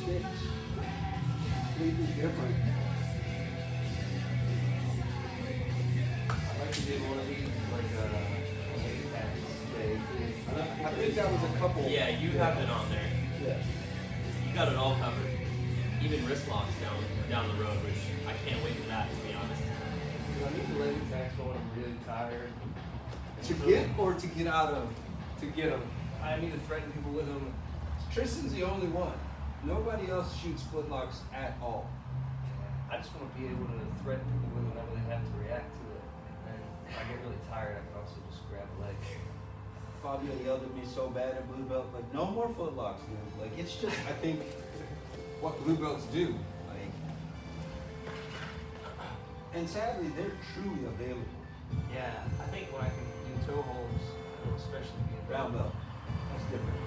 sticks. Completely different. I'd like to do one of these, like a day. I think that was a couple. Yeah, you have it on there. Yeah. You got it all covered. Even wrist locks down the road, which I can't wait for that, to be honest. I need the leg attacks when I'm really tired. To get or to get out of? To get them. I need to threaten people with them. Tristan's the only one. Nobody else shoots footlocks at all. I just want to be able to threaten people with them whenever they have to react to it. And if I get really tired, I can also just grab a leg. Fabio yelled at me so bad at blue belt, like, no more footlocks, dude. Like, it's just, I think, what blue belts do. Like, and sadly, they're truly available. Yeah, I think when I can do toe holds, it'll especially be a Brown belt, that's different.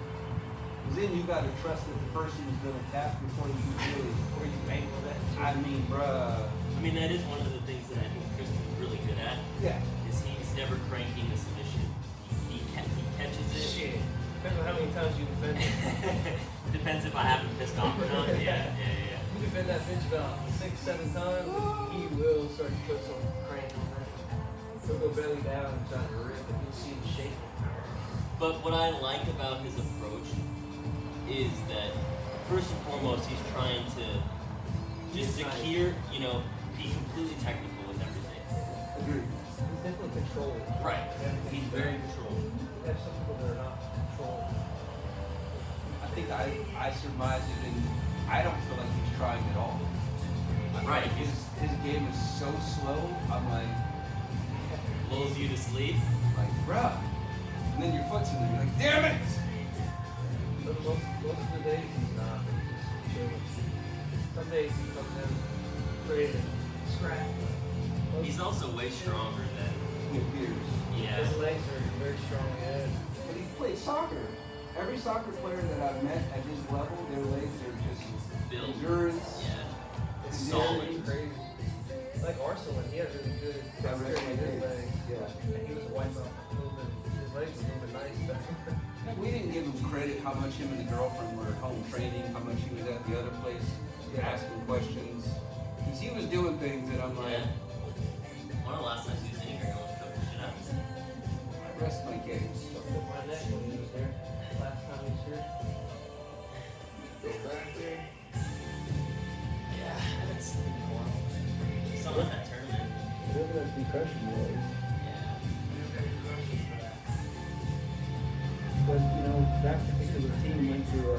Because then you got to trust that the person is going to tap before you really, Or you angle that. I mean, bruh. I mean, that is one of the things that I think Kristen's really good at. Yeah. Is he's never cranking the submission. He catches it. Shit. Depends on how many times you defend it. Depends if I haven't pissed off or not. Yeah. You defend that bitch about 6-7 times, he will start to put some crank on that. He'll go belly down and try to rip, and you'll see him shaking. But what I like about his approach is that first and foremost, he's trying to just secure, be completely technical with everything. Agreed. He's definitely controlled. Right. He's very controlled. We have some people that are not controlled. I think I surmise it, and I don't feel like he's trying at all. I feel Right. like his game is so slow, I'm like, Lulls you to sleep. bruh. And then your foot's in there, you're like, damn it! But most of the days he's not. He's just chilling. Some days he comes in ready to scrap. He's also way stronger than. It appears. Yeah. His legs are very strong. Yeah. But he plays soccer. Every soccer player that I've met at his level, their legs are just Built. endurance. Yeah. It's Solid. crazy. Like Arsenal, he had really good dexterity in his legs. Yeah. And he was a white belt moving. His legs were moving nice back. We didn't give him credit how much him and the girlfriend were at home training, how much he was at the other place asking questions. He was doing things that I'm like, One of the last times he was in here, he almost took the shit out. I rest my case. Fucked up my neck when he was there. Last time he was here. Go back there. Yeah, I haven't seen him in a while. Saw him at that tournament. Whatever that concussion was. Yeah. But, that particular team went through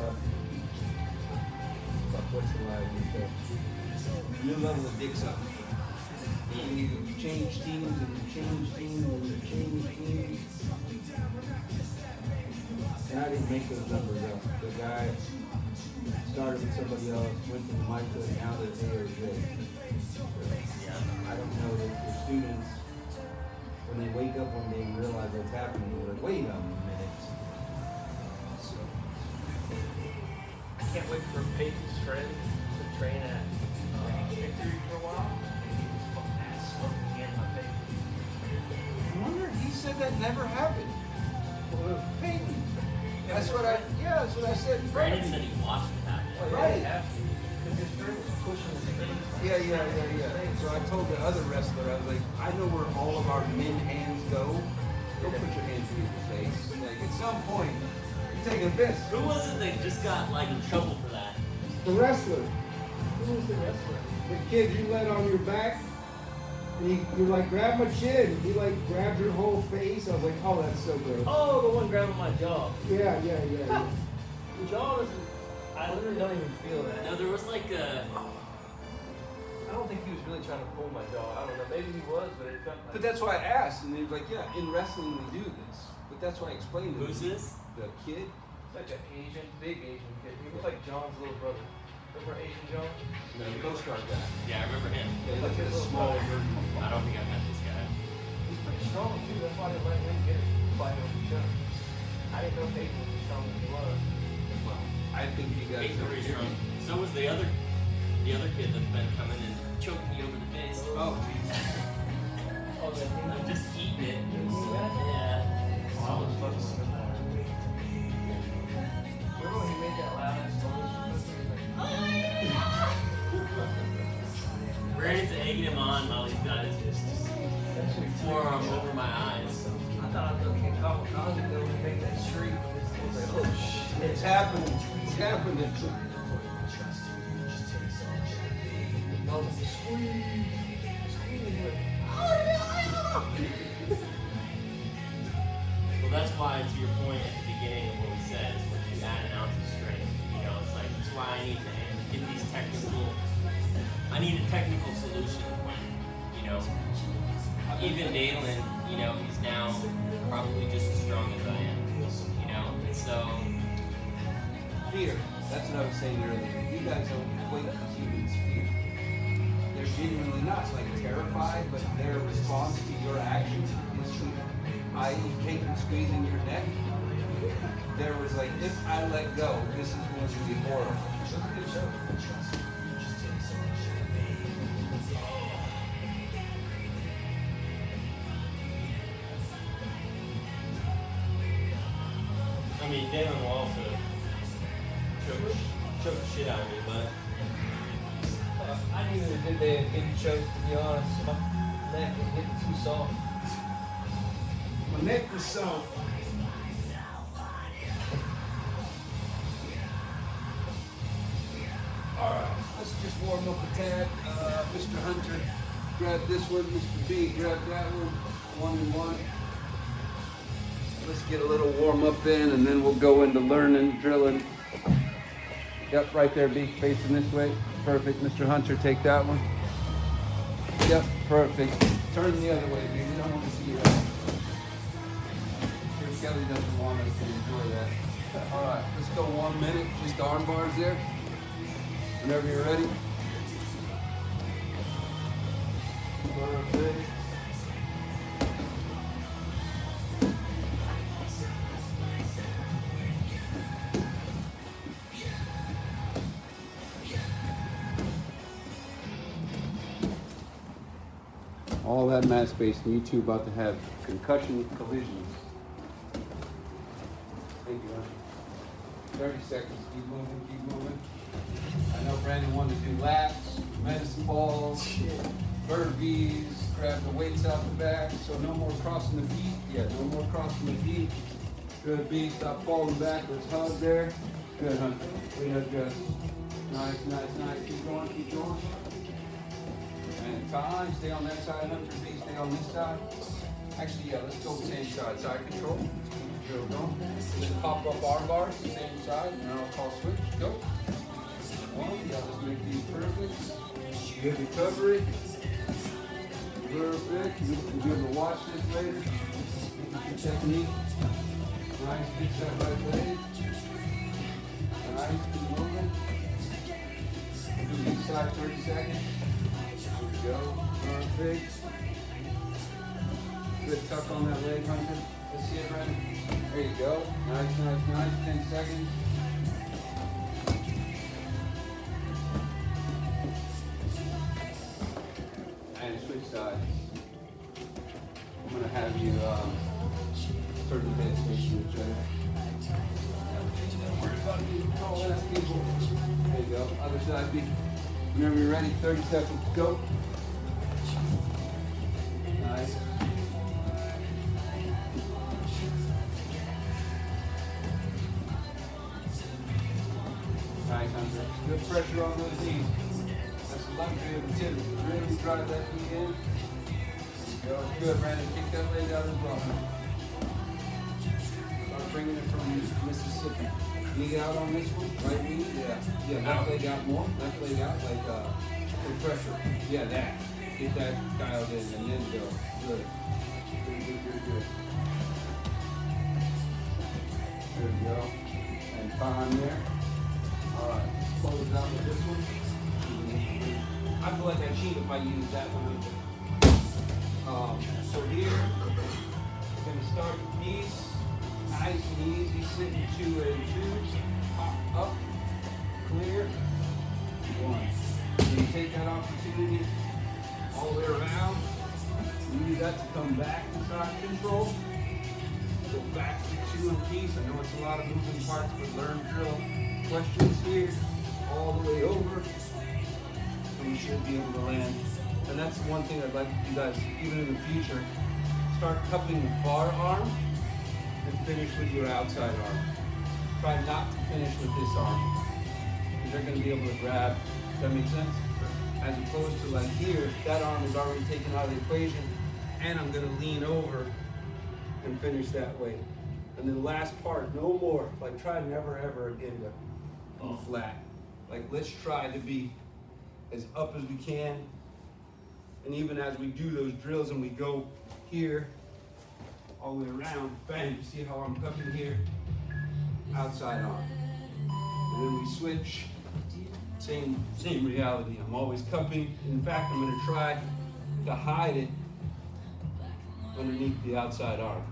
what's the word we say? New level of dick sucking. And you change teams and you change teams and you change teams. And I didn't make those numbers up. The guy started with somebody else, went to Micah, and now they're AOJ. Yeah. I don't know that the students, when they wake up one day and realize what's happening, they're like, wait a minute. I can't wait for Peyton's friend to train at Victory for a while. And he was fucking ass smoking again my Peyton. I wonder, he said that never happened. Peyton. That's what I said in front of Brandon you. said he watched it happen. Oh, yeah, Right. he has to. Because his friend was pushing his thing. Yeah. So I told the other wrestler, I was like, I know where all of our men hands go. Don't put your hands in your face. Like, at some point, you're taking a piss. Who was it that just got in trouble for that? The wrestler, Who was the wrestler? the kid you let on your back, and you like grab my chin, he like grabbed your whole face. I was like, oh, that's so gross. Oh, the one grabbing my jaw. Yeah. The jaw doesn't. I literally don't even feel that. No, there was like a. I don't think he was really trying to pull my jaw. I don't know. Maybe he was, but it felt like. But that's why I asked, and he was like, yeah, in wrestling we do this. But that's why I explained it. Who's this? The kid. It's like an big Asian kid. He looked like John's little brother. Remember Asian John? No, the Coast Guard guy. Yeah, I remember him. Yeah, he looked like a small version. I don't think I met this guy. He's pretty strong too. That's why they let him get it. Fight over each other. I didn't know Peyton was as strong as he was. Well, I think you guys Eight are pretty strong. So was the other kid that's been coming and choking me over the face. Oh, Jesus. Oh, that thing. I'm just eating it. You see that? Yeah. I was fucking with that. Remember when he made that loud ass noise? He was like, Brandon's egging him on while he's got his forearm over my eyes. I thought I was gonna get caught with Ozzy though and make that streak. I was like, oh shit. It's happening. It's happening. I was like, squeeze. Well, that's why, to your point at the beginning of what we said, is when you add an ounce of strength, you know, it's like, that's why I need to get these I need a technical solution when, you know, even Dalen, you know, he's now probably just as strong as I am, you know, and so. Fear. That's what I was saying earlier. You guys don't equate humans fear. They're genuinely not like terrified, but their response to your actions is fear. I.e. Kate squeezing your neck. There was like, if I let go, this is going to be horrible. Look at the show. I mean, Dalen will also choke the shit out of me, but I knew it was a good day of getting choked, to be honest. My neck was getting too soft. My neck was soft. Alright, let's just warm up a tad. Mr. Hunter, grab this one. Mr. B, grab that one. 1 and 1. Let's get a little warm up in, and then we'll go into learning, drilling. Yep, right there, B, facing this way. Perfect. Mr. Hunter, take that one. Yep, perfect. Turn the other way, B. We don't want to see you that. Sure, Kelly doesn't want us to enjoy that. Alright, let's go 1 minute. Just arm bars there. Whenever you're ready. Perfect. All that mat space, and you two about to have concussion collisions. Thank you, Hunter. 30 seconds. Keep moving, keep moving. I know Brandon wanted to do laps, medicine balls, burpees, grab the weights out the back, so no more crossing the feet. Yeah, no more crossing the feet. Good, B. Stop falling backwards. Hug there. Good, Hunter. Way to adjust. Nice, nice, nice. Keep going, keep going. And time, stay on that side, Hunter. B, stay on this side. Actually, yeah, let's go same side. Side control. Drill going. Just pop up arm bars, same side, and then I'll call switch. Go. One, yeah, let's make these perfect. Good recovery. Perfect. You can be able to watch this later. Good technique. Nice, fix that right leg. Nice, keep moving. Do each side 30 seconds. There we go. Perfect. Good tuck on that leg, Hunter. Let's see it right. There you go. Nice, nice, nice. 10 seconds. And switch sides. I'm going to have you start the head space with each other. Don't worry about being tall ass people. There you go. Other side, B. Whenever you're ready, 30 seconds. Go. Nice. Nice, Hunter. Good pressure on those knees. That's the luxury of the tip. Really drive that knee in. Go. Good, Brandon. Kick that leg out as well. Start bringing it from Mississippi. Knee out on this one. Right knee. Yeah. Yeah. Left leg out more. Left leg out like good pressure. Yeah, that. Get that dialed in and then go. Good. Good, good, good, good. There we go. And time there. All right. Close it out with this one. I feel like I cheat if I use that one. So here, we're going to start with knees. Nice and easy. Sitting 2 and 2. Pop up. Clear. 1. Then you take that opportunity all the way around. Use that to come back to side control. Go back to 2 in piece. I know it's a lot of moving parts, but learn drill questions here. All the way over. And you should be able to land that's one thing I'd like you guys, even in the future, start cupping the far arm and finish with your outside arm. Try not to finish with this arm, because you're going to be able to grab. Does that make sense? As opposed to like here, that arm is already taken out of the equation, and I'm going to lean over and finish that way. And then last part, no more. Like try never ever again to be flat. Like let's try to be as up as we can. And even as we do those drills and we go here, all the way around, bang, you see how I'm cupping here? Outside arm. And then we switch, same reality. I'm always cupping. In fact, I'm gonna try to hide it underneath the outside arm.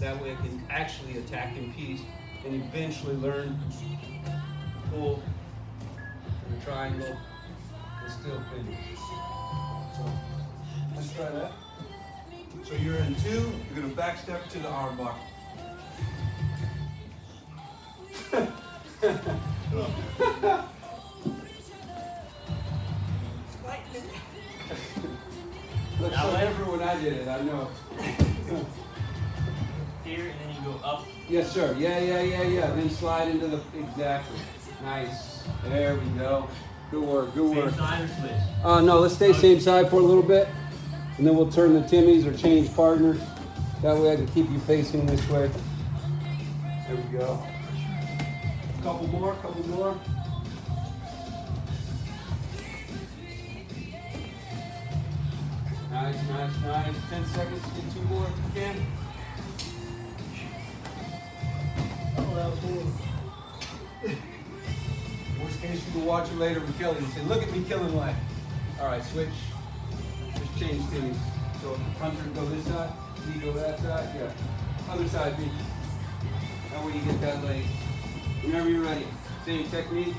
That way I can actually attack in peace and eventually learn to pull in a triangle and still finish. So let's try that. So you're in 2, you're gonna back step to the arm bar. Looks so different when I did it, I know. Here, and then you go up. Yes, sir. Yeah. Then slide into the, exactly. Nice. There we go. Good work, good work. Same side or switch? No, let's stay same side for a little bit. And then we'll turn the Timmies or change partners. That way I can keep you facing this way. There we go. Couple more. Nice. 10 seconds, get 2 more if you can. Oh, that was cool. Worst case, you can watch it later with Kelly and say, look at me killing life. All right, switch. Just change things. So Hunter go this side, me go that side, yeah. Other side, me. That way you get that leg. Whenever you're ready. Same technique.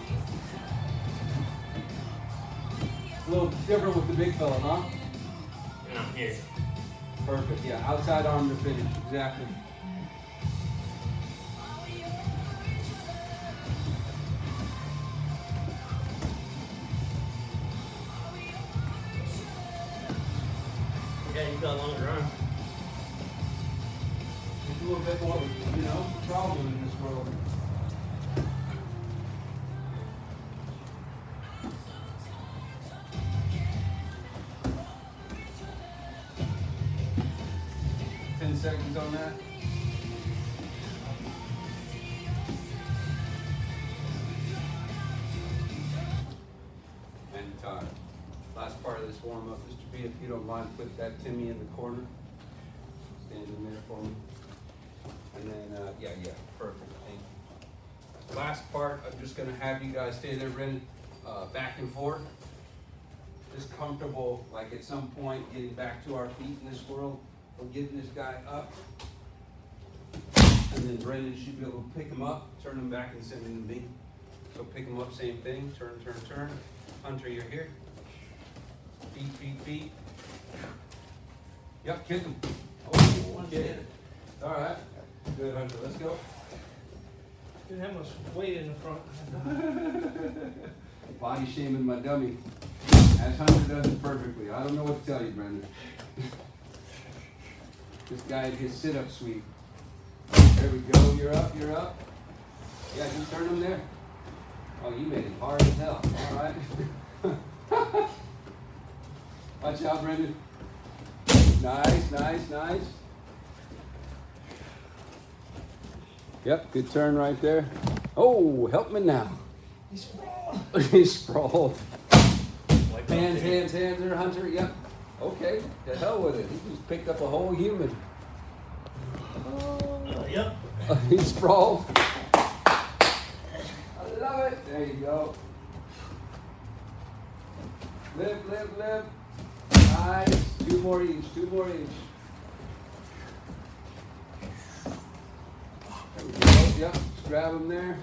A little different with the big fella, huh? And I'm here. Perfect, yeah. Outside arm to finish, exactly. Yeah, you got longer arms. There's a little bit more, problem in this world. Seconds on that. And time. Last part of this warm up, Mr. B, if you don't mind, put that Timmy in the corner. Stand in there for me. And then, yeah, perfect. Thank you. Last part, I'm just gonna have you guys stay there, ready, back and forth. Just comfortable, like at some point, getting back to our feet in this world. We're getting this guy up, and then Brendan should be able to pick him up, turn him back and send him to me. So pick him up, same thing, turn. Hunter, you're here. Feet. Yep, kick him. Oh, yeah. All right, good, Hunter, let's go. Didn't have much weight in the front. Body shaming my dummy, as Hunter does it perfectly. I don't know what to tell you, Brendan. This guy in his sit-up sweep. There we go, you're up. Yeah, just turn him there. Oh, you made it hard as hell, all right. Watch out, Brendan. Nice. Yep, good turn right there. Oh, help me now. He's sprawled. He's sprawled. Like Hands there, Hunter, yep. Okay, to hell with it. He just picked up a whole human. Yep. He's sprawled. I love it. There you go. Lift. Nice. 2 more each. There we go. Yep. Just grab him there.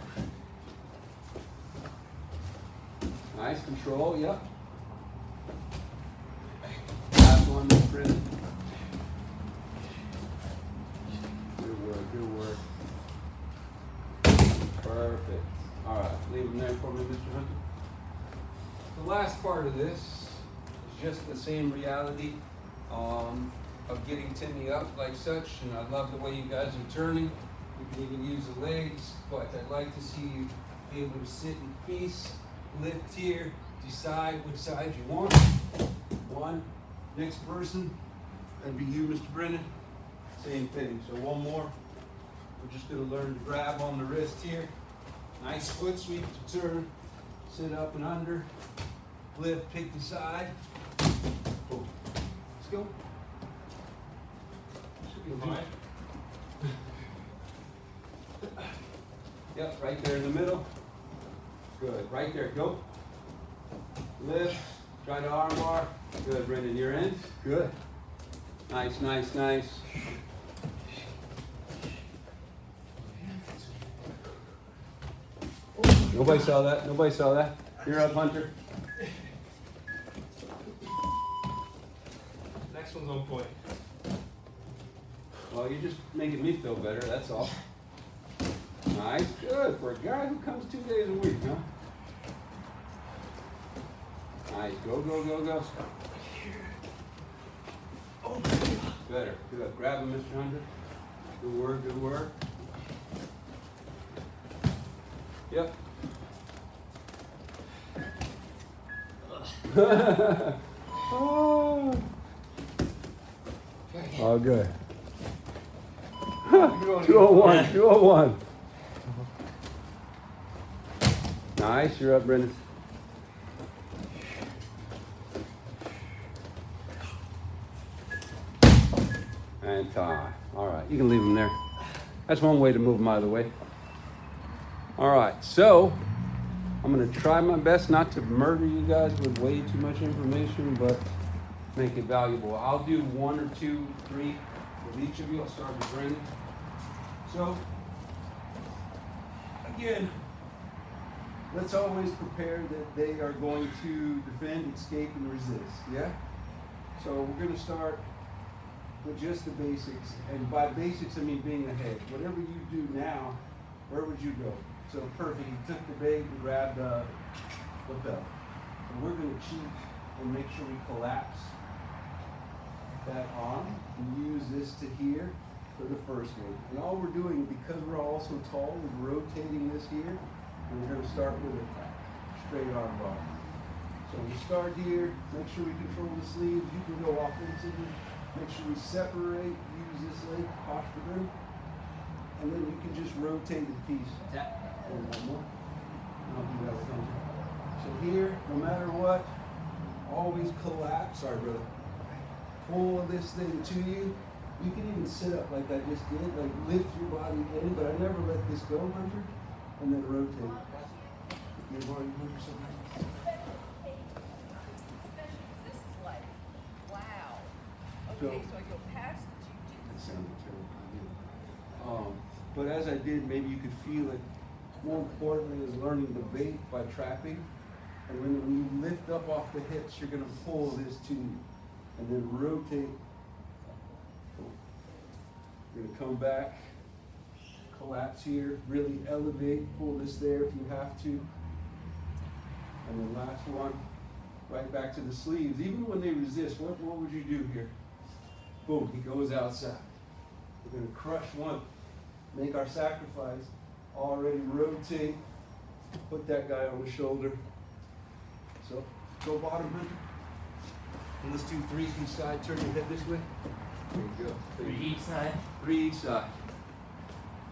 Nice control. Yep. Last one, my friend. Good work. Perfect. All right, leave them there for me, Mr. Hunter. The last part of this is just the same reality of getting Timmy up like such, and I love the way you guys are turning. You can even use the legs, but I'd like to see you be able to sit in peace, lift here, decide which side you want. One, next person, that'd be you, Mr. Brennan. Same thing, so one more. We're just gonna learn to grab on the wrist here. Nice foot sweep to turn, sit up and under, lift, pick the side. Boom. Let's go. Should be fine. Yep, right there in the middle. Good, right there, go. Lift, try to arm bar. Good, Brendan, your end. Good. Nice, nice, nice. Nobody saw that, nobody saw that. You're up, Hunter. Next one's on point. Well, you're just making me feel better, that's all. Nice, good, for a guy who comes 2 days a week, huh? Nice, go, go, go, go. Better, good. Grab him, Mr. Hunter. Good work, good work. Yep. Oh. All good. 201, 201. Nice, you're up, Brendan. And tie. All right, you can leave them there. That's one way to move them out of the way. All right, so I'm gonna try my best not to murder you guys with way too much information, but make it valuable. I'll do 1 or 2, 3 with each of you. I'll start with Brendan. So, again, let's always prepare that they are going to defend, escape, and resist, yeah? So we're gonna start with just the basics, and by basics I mean being ahead. Whatever you do now, where would you go? So perfect, you took the bait and grabbed the lapel. So we're gonna cheat and make sure we collapse that arm and use this to here for the first one. And all we're doing, because we're all so tall, we're rotating this here, and we're gonna start with a straight arm bar. So we start here, make sure we control the sleeves. You can go offensively. Make sure we separate, use this leg, posture through, and then you can just rotate the piece. Tap. And one more. And I'll do that with Hunter. So here, no matter what, always collapse. Sorry, brother. Pull this thing to you. You can even sit up like I just did, like lift your body in, but I never let this go, Hunter, and then rotate. You're going to Hunter something. Okay, so I go past the jiu-jitsu. That sounded terrible. But as I did, maybe you could feel it. More importantly is learning the bait by trapping. And when you lift up off the hips, you're going to pull this to you. And then rotate. You're going to come back, collapse here, really elevate, pull this there if you have to. And then last one, right back to the sleeves. Even when they resist, what would you do here? Boom, he goes outside. We're gonna crush one, make our sacrifice, already rotate, put that guy on the shoulder. So, go bottom, Hunter. And let's do 3 each side, turn your head this way. There you go. 3 each side? 3 each side.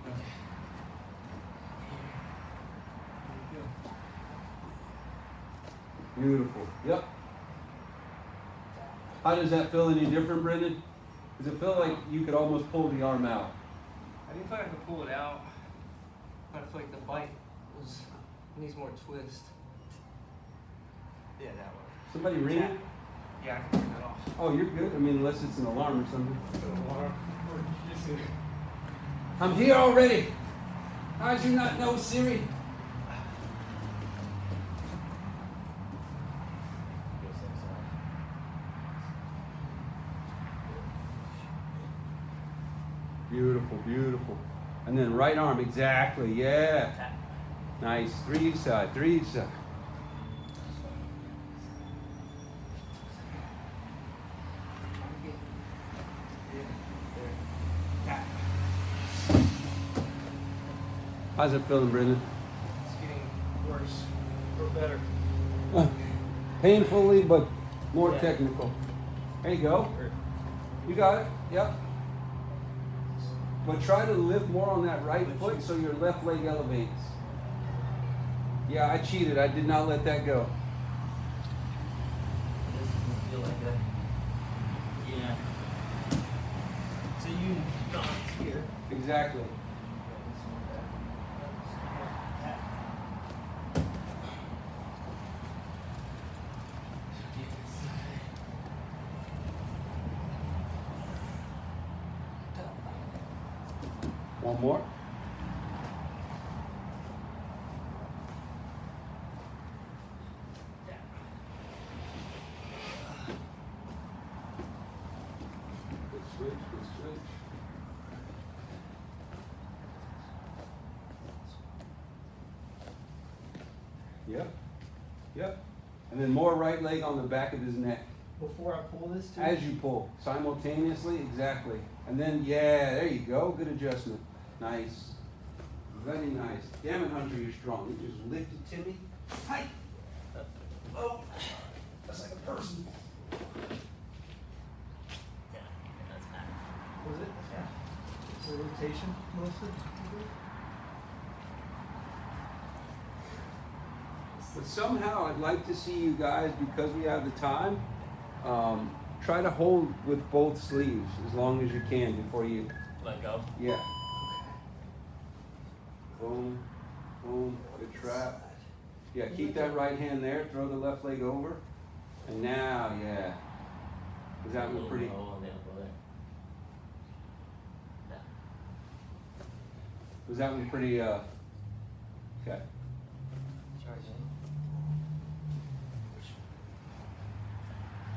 Okay. There you go. Beautiful, yep. How does that feel any different, Brendan? Does it feel like you could almost pull the arm out? I didn't feel like I could pull it out, but I feel like the bite needs more twist. Yeah, that one. Somebody ring it? Yeah, I can turn that off. Oh, you're good. I mean, unless it's an alarm or something. I'm here already. How'd you not know, Siri? Beautiful, beautiful. And then right arm, exactly, yeah. Nice, 3 each side, 3 each side. How's it feeling, Brendan? It's getting worse or better. Painfully, but more Yeah. technical. There you go. You got it. Yep. But try to lift more on that right foot so your left leg elevates. Yeah, I cheated. I did not let that go. This doesn't feel like that. Yeah. So you knocked here. Exactly. One more. Good switch, good switch. Yep. Yep. And then more right leg on the back of his neck. Before I pull this too? As you pull, simultaneously, exactly. And then, yeah, there you go. Good adjustment. Nice. Very nice. Damn it, Hunter, you're strong. You just lifted Timmy. Hi. Oh, that's like a person. Yeah, that's bad. Was it? Yeah. The rotation mostly? But somehow I'd like to see you guys, because we have the time, try to hold with both sleeves as long as you can before you, Let go. yeah. Boom, boom, good trap. Yeah, keep that right hand there, throw the left leg over. And now, yeah. Was that one pretty? Low on the elbow there. Yeah. Was that one pretty, okay.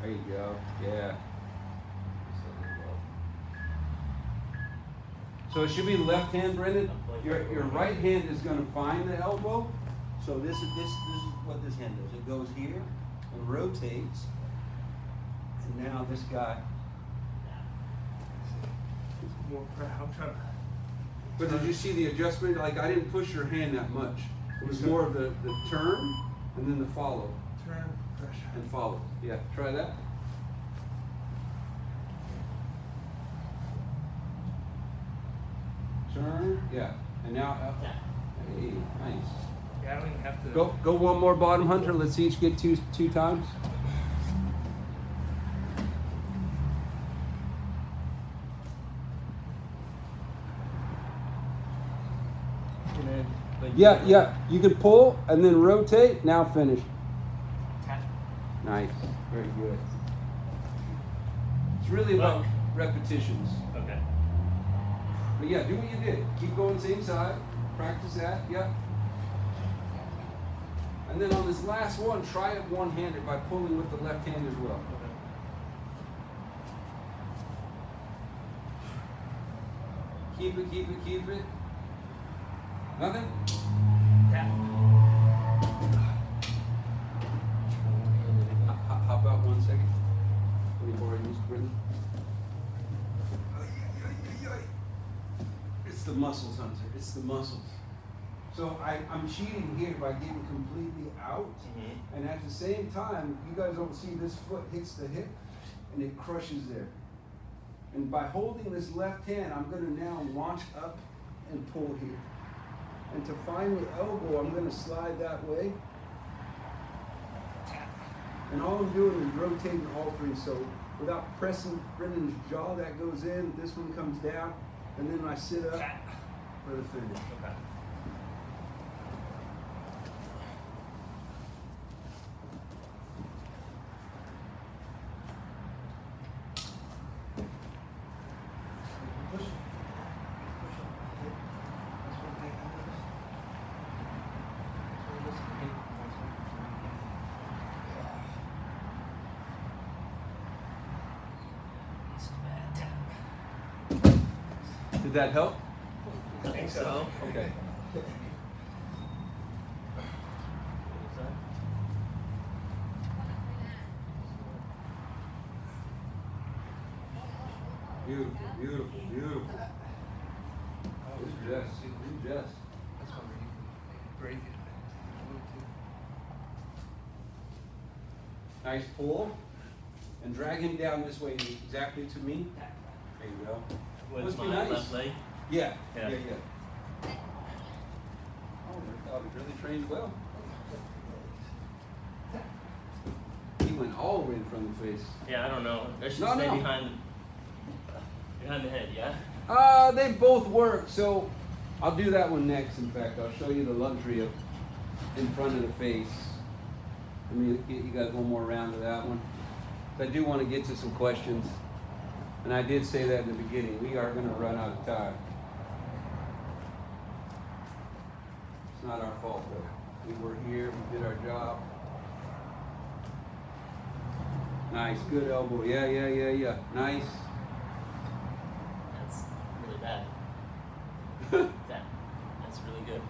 There you go, yeah. So it should be left hand, Brendan. Your right hand is gonna find the elbow. So this is what this hand does. It goes here and rotates. And now this guy. More proud. I'm trying to. But did you see the adjustment? Like, I didn't push your hand that much. It was more of the turn and then the follow. Turn, pressure. And follow. Yeah, try that. Turn, yeah. And now up. Hey, nice. Yeah, I don't even have to. Go one more bottom, Hunter. Let's each get two times. Yeah. You can pull and then rotate. Now finish. Nice. Very good. It's really about repetitions. Okay. But yeah, do what you did. Keep going same side. Practice that. Yep. And then on this last one, try it one-handed by pulling with the left hand as well. Keep it. Nothing? How about 1 second? Let me borrow you, Brendan. It's the muscles, Hunter. It's the muscles. So I'm cheating here by getting completely out. Mm-hmm. And at the same time, you guys don't see this foot hits the hip and it crushes there. And by holding this left hand, I'm going to now launch up and pull here. And to find the elbow, I'm going to slide that way. And all I'm doing is rotating all three. So without pressing Brendan's jaw, that goes in, this one comes down, and then I sit up for the finish. Okay. Did that help? I think so. Okay. Beautiful. Good Jess. break it. Nice pull. And drag him down this way exactly to me. There you go. With Must be my nice. left leg. Yeah. Yeah. Oh, they're really trained well. He went all the way in front of the face. Yeah, I don't know. I should No, stay no. behind the head, yeah? They both work, so I'll do that one next. In fact, I'll show you the luxury of in front of the face. Let me get you guys one more round of that one. I do want to get to some questions, and I did say that in the beginning. We are going to run out of time. It's not our fault, though. We were here, we did our job. Nice, good elbow. Yeah. Nice. That's really bad. That's really good.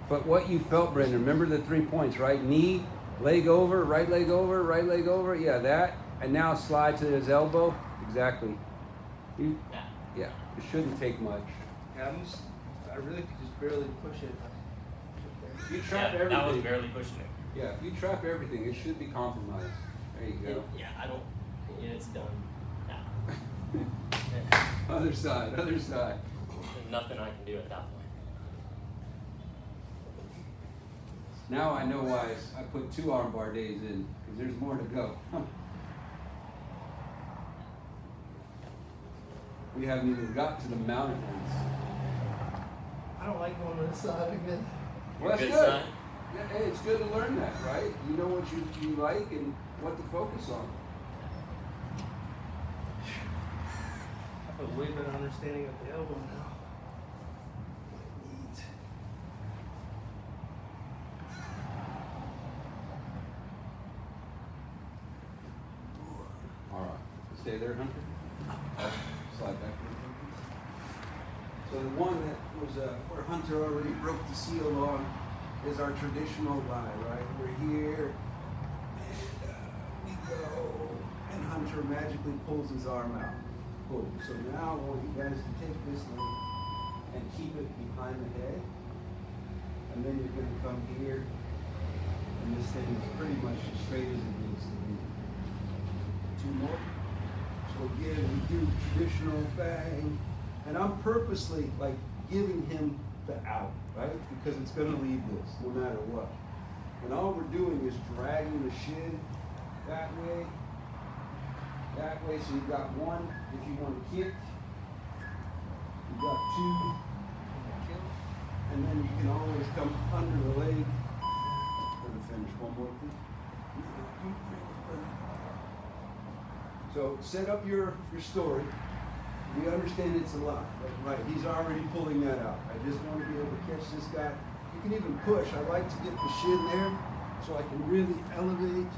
But what you felt, Brendan, remember the 3 points, right? Knee, leg over, right leg over, right leg over. Yeah, that. And now slide to his elbow. Exactly. Yeah, it shouldn't take much. Yeah, I really could just barely push it. If you trap Yeah, everything. that was barely pushing it. Yeah, if you trap everything, it should be compromised. There you go. Yeah, it's done now. Other side. There's nothing I can do at that point. Now I know why I put 2 armbar days in, because there's more to go. We haven't even got to the mounted ones. I don't like going to the side again. Well, that's Good good. side. Yeah, hey, it's good to learn that, right? You know what you like and what to focus on. I have a way better understanding of the elbow now. Neat. All right, stay there, Hunter. Slide back. So the one that was where Hunter already broke the seal on is our traditional lie, right? We're here, and we go, and Hunter magically pulls his arm out. Boom. So now I want you guys to take this leg and keep it behind the head, and then you're going to come here, and this thing is pretty much as straight as it needs to be. 2 more. So again, we do traditional bang, and I'm purposely like giving him the out, right? Because it's gonna leave this no matter what. And all we're doing is dragging the shin that way, so you've got 1 if you want to kick, you've got 2, and then you can always come under the leg for the finish. 1 more, please. So set up your story. We understand it's a lot, but right, he's already pulling that out. I just want to be able to catch this guy. You can even push. I like to get the shin there so I can really elevate.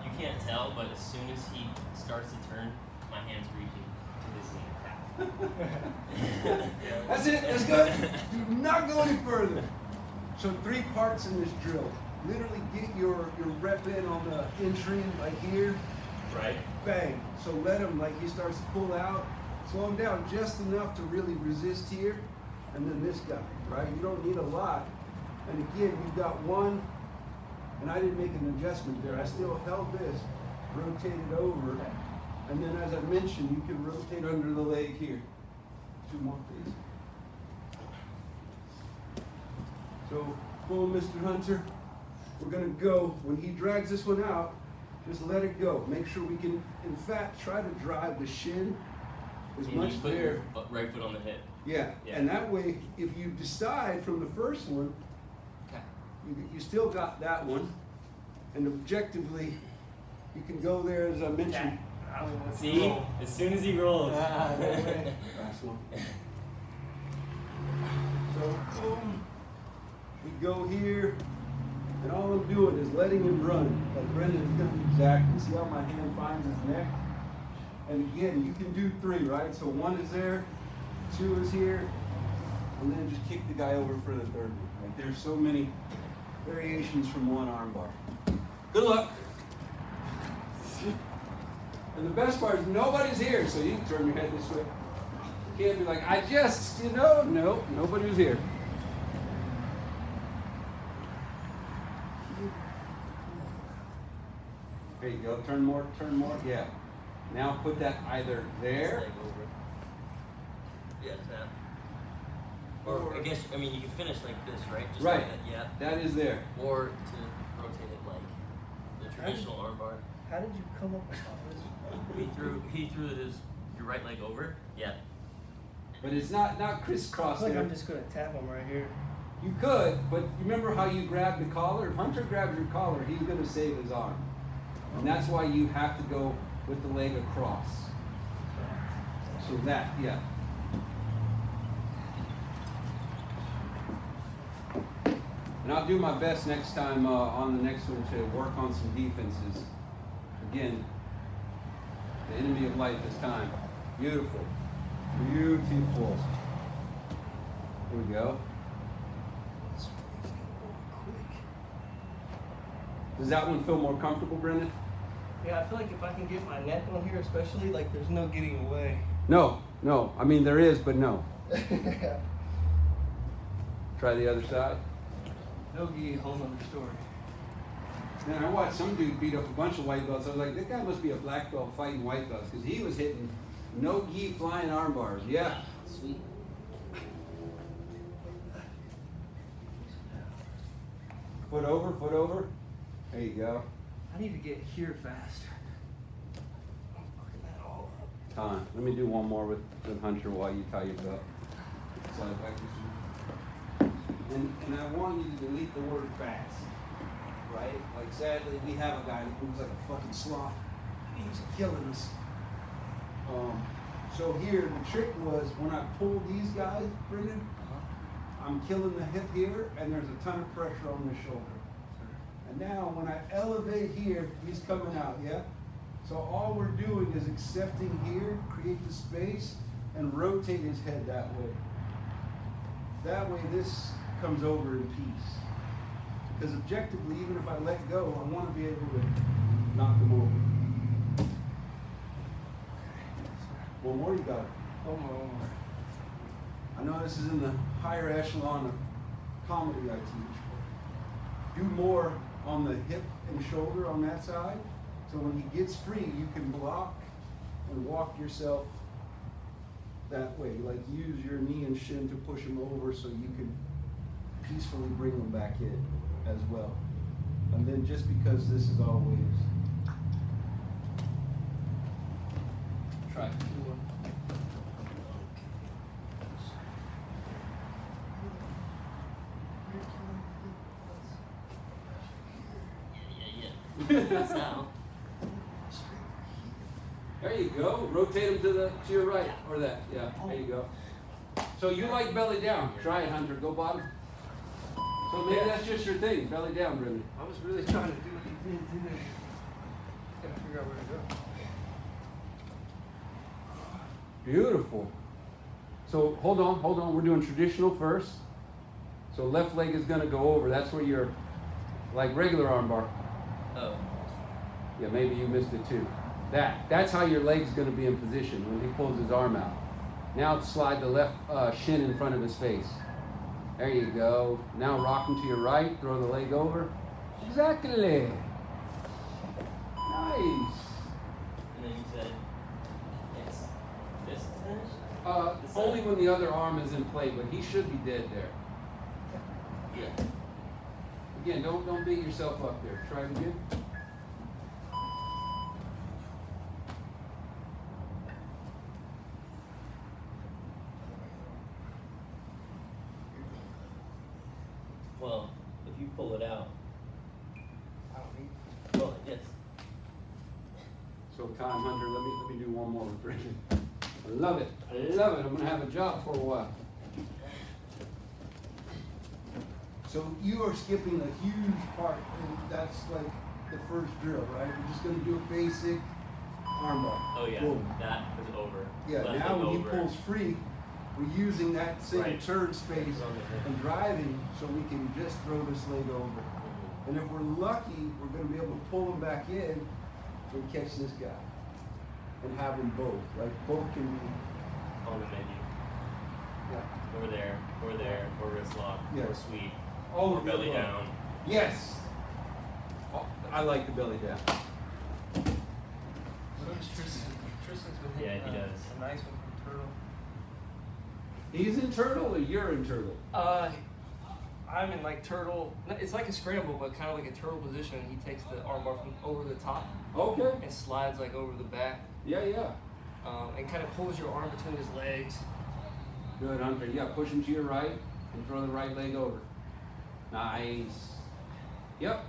You can't tell, but as soon as he starts to turn, my hand's reaching to his knee. That's it, that's good. Do not go any further. So 3 parts in this drill. Literally get your rep in on the entry, like here. Right. Bang. So let him, like he starts to pull out, slow him down just enough to really resist here. And then this guy, right? You don't need a lot. And again, you've got 1, and I didn't make an adjustment there. I still held this, rotated over. And then as I mentioned, you can rotate under the leg here. 2 more, please. So, boom, Mr. Hunter. We're gonna go, when he drags this one out, just let it go. Make sure we can, in fact, try to drive the shin as And much you put there. your right foot on the hip. Yeah, Yeah. and that way, if you decide from the first one, you still got that one, and objectively, you can go there, as I mentioned. See? As soon as he rolls. Last one. So, boom, we go here, and all I'm doing is letting him run. Like Brendan's done exactly. See how my hand finds his neck? And again, you can do 3, right? So 1 is there, 2 is here, and then just kick the guy over for the 3rd one. Like there's so many variations from 1 arm bar. Good luck. And the best part is nobody's here, so you can turn your head this way. You can't be like, I just, no, nobody was here. There you go, turn more, yeah. Now put that either there. Leg over. Yeah, that. Or I guess, I mean, you can finish like this, right? Just Right. Like that, yeah. That is there. Or to rotate it like the traditional armbar. How did you come up with all this? He threw your right leg over. Yeah. But it's not I crisscross feel like there. I'm just gonna tap him right here. You could, but remember how you grabbed the collar? If Hunter grabs your collar, he's going to save his arm. And that's why you have to go with the leg across. So that, yeah. And I'll do my best next time on the next one to work on some defenses. Again, the enemy of life is time. Beautiful. Beautiful. Here we go. Does that one feel more comfortable, Brendan? Yeah, I feel like if I can get my neck on here, especially, like there's no getting away. No. I mean, there is, but no. Try the other side. No gi, whole nother story. Man, I watched some dude beat up a bunch of white belts. I was like, that guy must be a black belt fighting white belts because he was hitting no gi flying arm bars. Yeah. Sweet. Foot over. There you go. I need to get here faster. I'm fucking that all up. Time. Let me do one more with Hunter while you tie your belt. Slide back this way. And I want you to delete the word fast. Right? Like sadly, we have a guy that moves like a fucking sloth. He's killing us. So here, the trick was when I pull these guys, Brendan, I'm killing the hip here, and there's a ton of pressure on the shoulder. And now when I elevate here, he's coming out, yeah? So all we're doing is accepting here, create the space, and rotate his head that way. That way this comes over in peace. Because objectively, even if I let go, I want to be able to knock him over. One more, you got it. One more. I know this is in the higher echelon of comedy I teach. Do more on the hip and shoulder on that side. So when he gets free, you can block and walk yourself that way. Like use your knee and shin to push him over so you can peacefully bring him back in as well. And then just because this is all waves. Try it. Yeah. Now. There you go. Rotate him to your right or that. Yeah. There you go. So you like belly down? Try it, Hunter. Go bottom. So maybe that's just your thing. Belly down, Brendan. I was really trying to do what you did today. Gotta figure out where to go. Beautiful. So hold on. We're doing traditional first. So left leg is gonna go over. That's where you're like regular armbar. Oh. Yeah, maybe you missed it too. That's how your leg's gonna be in position when he pulls his arm out. Now slide the left shin in front of his face. There you go. Now rock him to your right, throw the leg over. Exactly. Nice. And then you said it's this finish? Only when the other arm is in play, but he should be dead there. Yeah. Again, don't beat yourself up there. Try it again. Well, if you pull it out. I don't need. Well, yes. So time, Hunter, let me do one more with Brendan. I love it. I'm gonna have a job for a while. So you are skipping a huge part, and that's like the first drill, right? We're just gonna do a basic armbar. Oh yeah. Boom. That is over. Yeah, Left now leg when he over. pulls free, we're using that same Right. turn space On the hip. and driving so we can just throw this leg over. And if we're lucky, we're gonna be able to pull him back in and catch this guy. and have them both. Like both can be. On the menu. Yeah. Or there, or wrist lock, Yeah. or sweep, Oh, or belly down. Yes. Oh, I like the belly down. Tristan's been Yeah, hitting he does. a nice one from Turtle. He's in turtle or you're in turtle? I'm in like turtle. It's like a scramble, but kind of like a turtle position. He takes the armbar from over the top Okay. and slides like over the back, Yeah, yeah. and kind of pulls your arm between his legs. Good, Hunter. Yeah, push him to your right and throw the right leg over. Nice. Yep.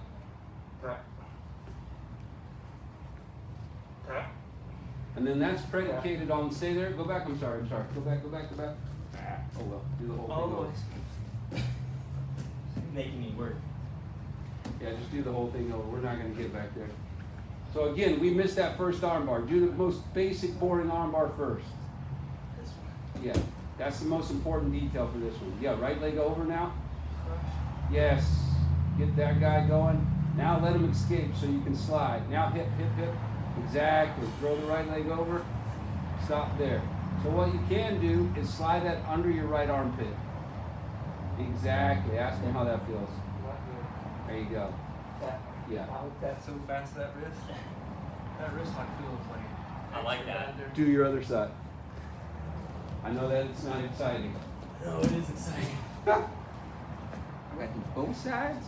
And then that's predicated on, stay there, go back, I'm sorry. Go back. Oh well, do the whole thing over. Always. Making me work. Yeah, just do the whole thing over. We're not going to get back there. So again, we missed that first armbar. Do the most basic, boring armbar first. This one. Yeah, that's the most important detail for this one. Yeah, right leg over now. Crush. Yes, get that guy going. Now let him escape so you can slide. Now hip. Exactly. Throw the right leg over. Stop there. So what you can do is slide that under your right armpit. Exactly. Ask him how that feels. There you go. That. Yeah. I hook that so fast, that wrist. That wrist like feels like. I like that. Do your other side. I know that it's not exciting. No, it is exciting. I got to do both sides?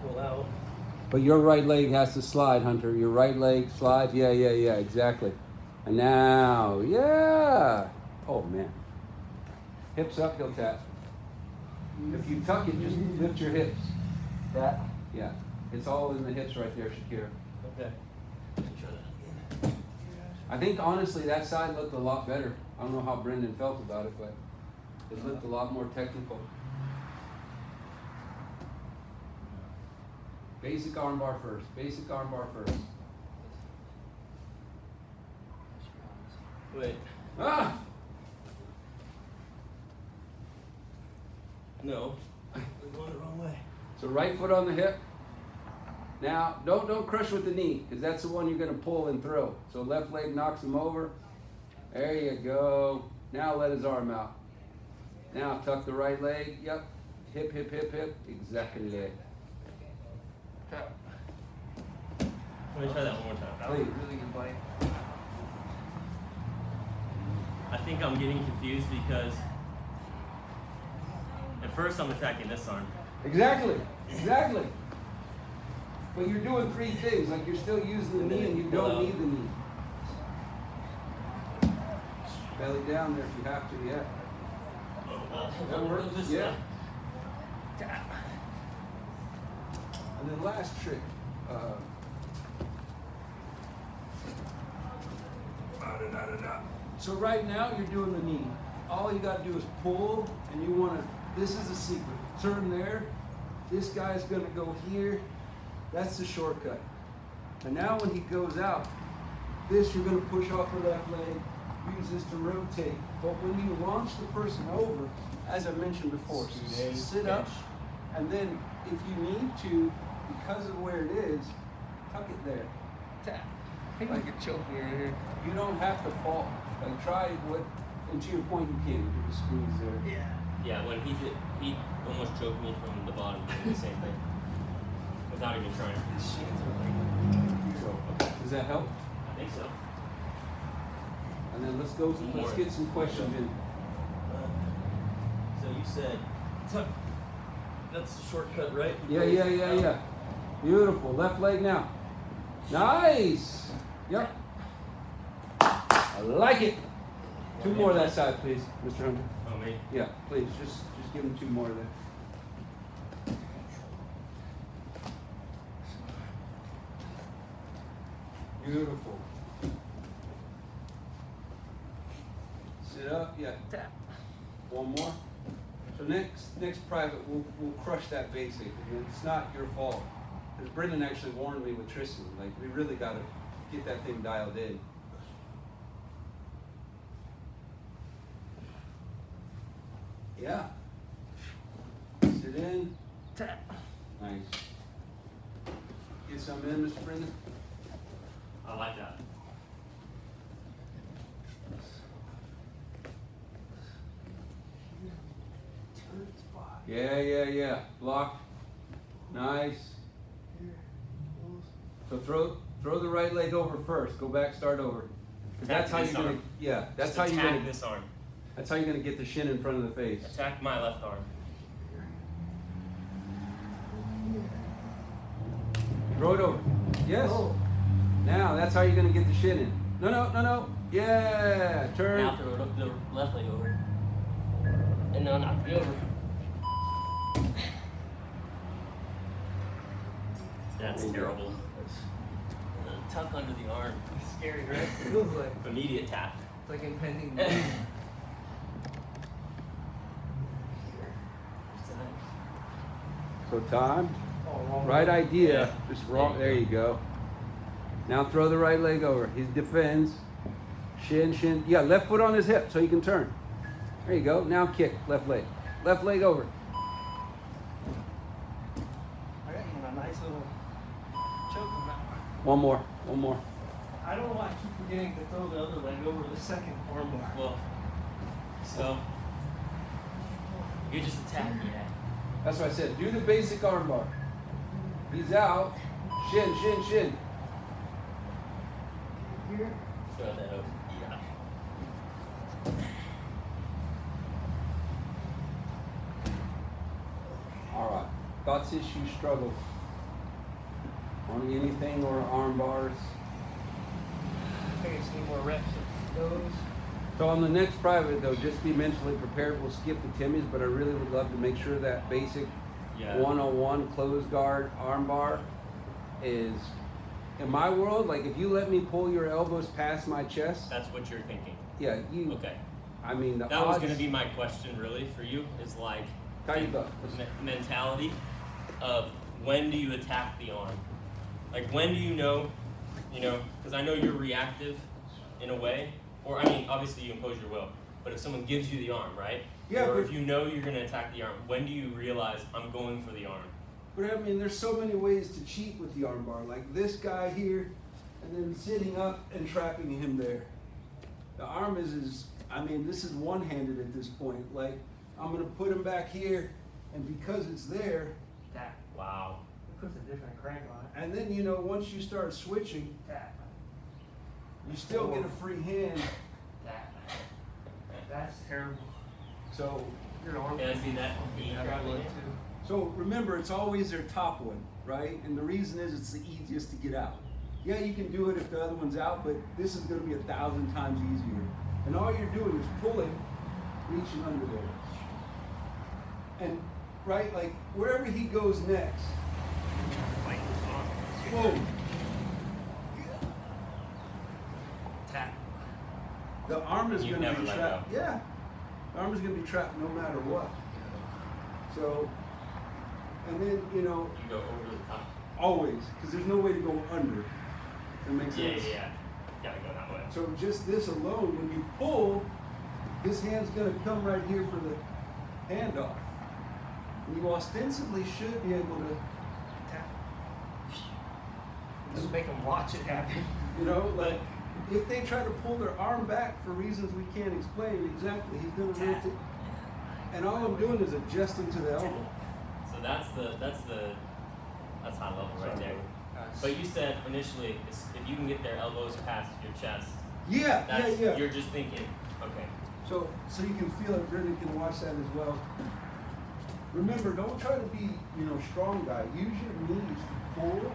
Pull out. But your right leg has to slide, Hunter. Your right leg slides. Yeah, exactly. And now, yeah. Oh, man. Hips up, heel tap. If you tuck it, just lift your hips. That. Yeah. It's all in the hips right there, Shakira. Okay. Try that again. I think, honestly, that side looked a lot better. I don't know how Brendan felt about it, but it looked a lot more technical. Basic armbar first. Wait. Ah! No. We're going the wrong way. So right foot on the hip. Now, don't crush with the knee, because that's the one you're going to pull and throw. So left leg knocks him over. There you go. Now let his arm out. Now tuck the right leg. Yep. Hip. Exactly there. Tap. Let me try that one more time. That was a really good bite. I think I'm getting confused because at first I'm attacking this arm. Exactly. But you're doing three things. Like you're still using the knee and you don't need the knee. Belly down there if you have to, yeah. That works, yeah. And then last trick. So right now you're doing the knee. All you got to do is pull, and you want to. This is the secret. Turn there. This guy's going to go here. That's the shortcut. And now when he goes out, this you're going to push off the left leg. Use this to rotate. But when you launch the person over, as I mentioned before, sit up, and then if you need to, because of where it is, tuck it there. Tap. I think I could choke me right here. You don't have to fall. Like try what, and to your point, you can do a squeeze there. Yeah, when he almost choked me from the bottom doing the same thing. Without even trying. His shins are like. So, does that help? I think so. And then let's get some questions in. So you said tuck. That's the shortcut, right? Yeah. Beautiful. Left leg now. Nice. Yep. I like it. Two more that side, please, Mr. Hunter. Oh, me? Yeah, please. Just give him two more there. Beautiful. Sit up. Yeah. Tap. One more. So next private, we'll crush that basic. And it's not your fault. Because Brendan actually warned me with Tristan. Like, we really got to get that thing dialed in. Yeah. Tap. Nice. Get something in, Mr. Brendan? I like that. Yeah. Block. Nice. So throw the right leg over first. Go back, start over. 'Cause that's how you're gonna. Yeah, that's Just how you're attack gonna. this arm. That's how you're gonna get the shin in front of the face. Attack my left arm. Throw it over. Yes. Now that's how you're gonna get the shin in. No. Yeah. Turn. Now throw the left leg over. And then knock it over. That's terrible. Tuck under the arm. Scary, right? Feels like Immediate tap. it's like impending. So time. Oh, Right idea. Yeah. Just wrong. There you go. Now throw the right leg over. He defends. Shin. Yeah, left foot on his hip so he can turn. There you go. Now kick. Left leg. Left leg over. I got you a nice little choke on that One one. more. I don't know why I keep forgetting to throw the other leg over the second armbar. Well, so you're just attacking it. That's what I said. Do the basic armbar. He's out. Shin. Here. Throw that over. Yeah. All right. Thoughts, issues, struggles. On anything or arm bars. I think I just need more reps of those. So on the next private though, just be mentally prepared. We'll skip the Timmy's, but I really would love to make sure that basic Yeah. 101 closed guard arm bar is, in my world, like if you let me pull your elbows past my chest, That's what you're thinking. yeah, you, Okay. I mean, the That was odds, going to be my question, really, for you, is like How you go? mentality of when do you attack the arm? Like when do you know, because I know you're reactive in a way, or I mean, obviously you impose your will, but if someone gives you the arm, right? Yeah, or but- if you know you're going to attack the arm, when do you realize I'm going for the arm? but I mean, there's so many ways to cheat with the arm bar. Like this guy here, and then sitting up and trapping him there. The arm is I mean, this is one-handed at this point. Like, I'm gonna put him back here, and because it's there, Tap. Wow. It puts a different crank on it. and then, once you start switching, Tap. you still get a free hand. Tap. That's terrible. So, Your arm. Yeah, I see that. You You have probably blood did. too. so remember, it's always their top one, right? And the reason is it's the easiest to get out. Yeah, you can do it if the other one's out, but this is gonna be 1,000 times easier. And all you're doing is pulling, reaching under there. And, right, like, wherever he goes next, Fight his arm. whoa, Tap. the arm is You gonna never be let trapped. Yeah, the arm is gonna be trapped no matter what. So, and then, You go over the top. always, because there's no way to go under. Does that make Yeah, sense? yeah. Gotta go that way. So just this alone, when you pull, this hand's gonna come right here for the handoff. And you ostensibly should be able to, Tap. Just make them watch it happen. like, if they try to pull their arm back for reasons we can't explain exactly, he's gonna rotate. And all I'm doing is adjusting to the elbow. So that's high level right there. But you said initially, if you can get their elbows past your chest, Yeah. you're just thinking, okay. So you can feel it. Brendan can watch that as well. Remember, don't try to be, strong guy. Use your knees to pull,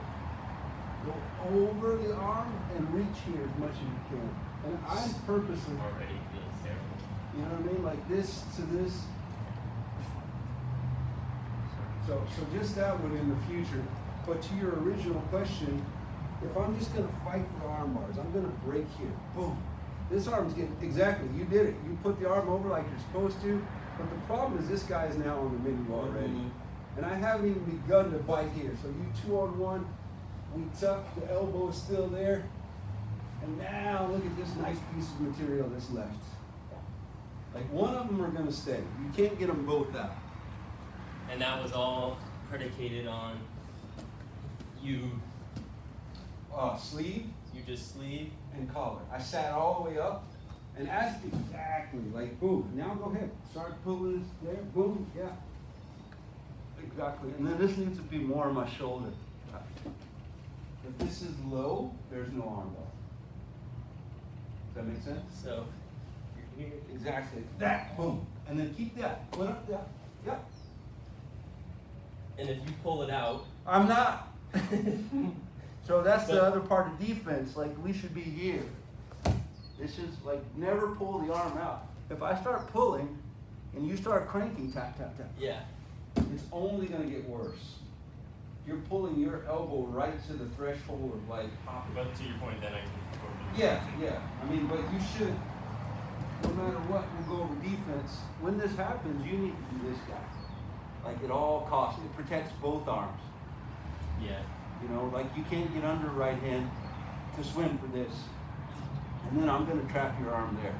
go over the arm, and reach here as much as you can. And I'm purposely, Already feels terrible. you know what I mean, like this to this. So just that one in the future. But to your original question, if I'm just gonna fight for arm bars, I'm gonna break here. Boom. This arm's getting, exactly, you did it. You put the arm over like you're supposed to, but the problem is this guy is now on the mini already. Mhm. And I haven't even begun to bite here. So you 2-on-1, we tuck, the elbow is still there. And now look at this nice piece of material that's left. Like one of them are gonna stay. You can't get them both out. And that was all predicated on you Sleeve just sleeve. and collar. I sat all the way up, and as exactly like boom. Now go ahead, start pulling this there. Boom, yeah. Exactly. And then this needs to be more on my shoulder. If this is low, there's no arm bar. Does that make sense? So you're here. Exactly. That boom, and then keep that. Put up that. Yep. And if you pull it out, I'm not. So that's But- the other part of defense. Like we should be here. This is like never pull the arm out. If I start pulling, and you start cranking, tap tap tap, yeah. it's only gonna get worse. You're pulling your elbow right to the threshold of like popping. But to your point, then I can go over the Yeah, yeah. I mean, but you should, no matter what, we'll go over defense. When this happens, you need to do this, guy. Like at all costs, it protects both arms. Yeah. You know, like you can't get under right hand to swim for this. And then I'm gonna trap your arm there.